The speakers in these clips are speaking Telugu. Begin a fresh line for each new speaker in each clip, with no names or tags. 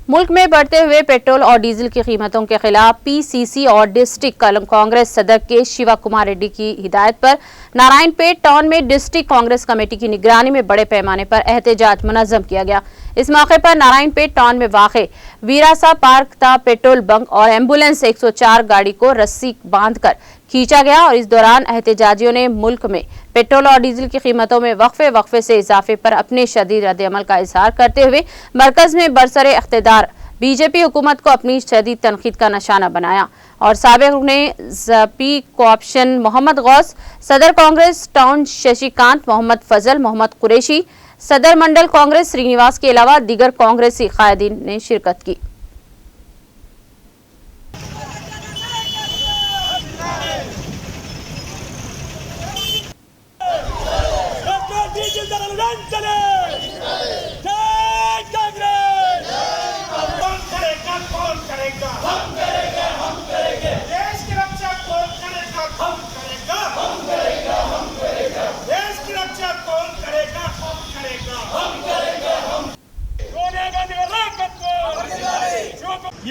मुल्क में बढ़ते हुए पेट्रोल और डीजल की कीमतों के खिलाफ पीसीसी और डिस्ट्रिक्ट कांग्रेस सदर के शिवा कुमार रेड्डी की हिदायत पर नारायणपेट टाउन में डिस्ट्रिक्ट कांग्रेस कमेटी की निगरानी में बड़े पैमाने पर एहतजाज मुनज़्ज़म किया गया। इस मौके पर नारायणपेट टाउन में वाक़े वीरासा पार्क था पेट्रोल बंक और एम्बुलेंस 104 गाड़ी को रस्सी बांधकर खींचा गया और इस दौरान एहतजाजियों ने मुल्क में पेट्रोल और डीजल की कीमतों में वक्फे से इजाफे पर अपने शदीद रद्द-ए-अमल का इजहार करते हुए मरकज में बरसरे इख्तिदार बीजेपी हुकूमत को अपनी शदीद तनकीद का निशाना बनाया और साबिक रुकने ज़पी कोऑप्शन मोहम्मद गौस, सदर कांग्रेस टाउन शशिकांत, मोहम्मद फजल, मोहम्मद कुरैशी, सदर मंडल कांग्रेस श्रीनिवास के अलावा दीगर कांग्रेसी कायदीन ने शिरकत की।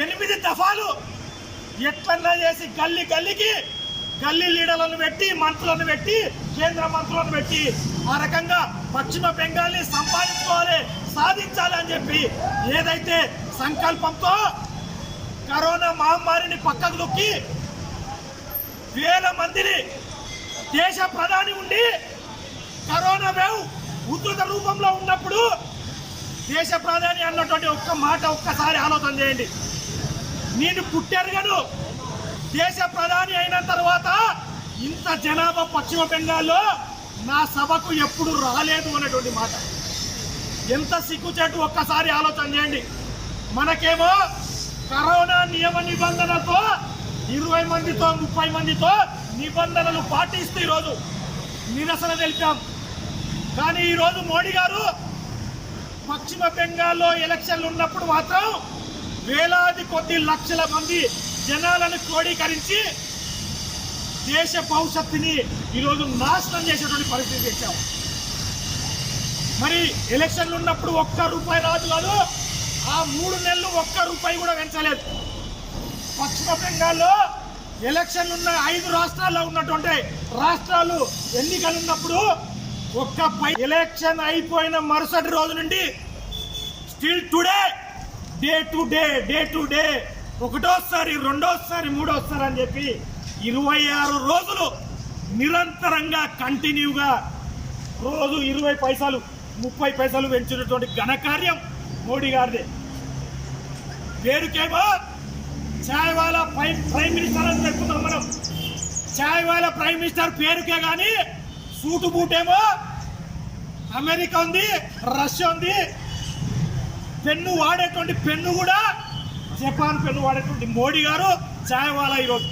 ఎనిమిది దఫాలు ఎట్లన్నా చేసి గల్లీ లీడర్లను పెట్టి మంత్రులను పెట్టి కేంద్ర మంత్రులను పెట్టి ఆ రకంగా పశ్చిమ బెంగాల్ని సంపాదించుకోవాలి, సాధించాలి అని చెప్పి ఏదైతే సంకల్పంతో కరోనా మహమ్మారిని పక్కకు దొక్కి వేల మందిని దేశ ప్రధాని ఉండి కరోనా వేవ్ ఉధృత రూపంలో ఉన్నప్పుడు దేశ ప్రధాని అన్నటువంటి ఒక్క మాట ఒక్కసారి ఆలోచన చేయండి. నేను పుట్టెరగను, దేశ ప్రధాని అయిన తర్వాత ఇంత జనాభా పశ్చిమ బెంగాల్లో నా సభకు ఎప్పుడు రాలేదు అనేటువంటి మాట ఎంత సిగ్గుచేటు ఒక్కసారి ఆలోచన చేయండి. మనకేమో కరోనా నియమ నిబంధనలతో 20 మందితో 30 మందితో నిబంధనలు పాటిస్తూ ఈరోజు నిరసన తెలిపాం. కానీ ఈరోజు మోడీ గారు పశ్చిమ బెంగాల్లో ఎలక్షన్లు ఉన్నప్పుడు మాత్రం వేలాది కొద్ది లక్షల మంది జనాలను క్రోడీకరించి దేశ భవిష్యత్తుని ఈరోజు నాశనం చేసేటువంటి పరిస్థితి తెచ్చాము. మరి ఎలక్షన్లు ఉన్నప్పుడు ₹1 రాదు కాదు, ఆ 3 నెలలు ₹1 కూడా పెంచలేదు. పశ్చిమ బెంగాల్లో ఎలక్షన్లు ఉన్న 5 రాష్ట్రాల్లో ఉన్నటువంటి రాష్ట్రాలు ఎన్నికలు ఉన్నప్పుడు ఎలక్షన్ అయిపోయిన మరుసటి రోజు నుండి still today day to day ఒకటోసారి రెండోసారి మూడోసారి అని చెప్పి 26 రోజులు నిరంతరంగా కంటిన్యూగా రోజు 20 పైసలు 30 పైసలు పెంచినటువంటి ఘనకార్యం మోడీ గారిదే. పేరుకేమో చాయ్ వాలా ప్రైమ్ మినిస్టర్ అని చెప్పుతున్నాం మనం. చాయ్ వాలా ప్రైమ్ మినిస్టర్ పేరుకే కానీ సూటు బూటేమో అమెరికా ఉంది, రష్యా ఉంది. పెన్ను వాడేటువంటి పెన్ను కూడా జపాన్ పెన్ను వాడేటువంటి మోడీ గారు చాయ్ వాలా ఈరోజు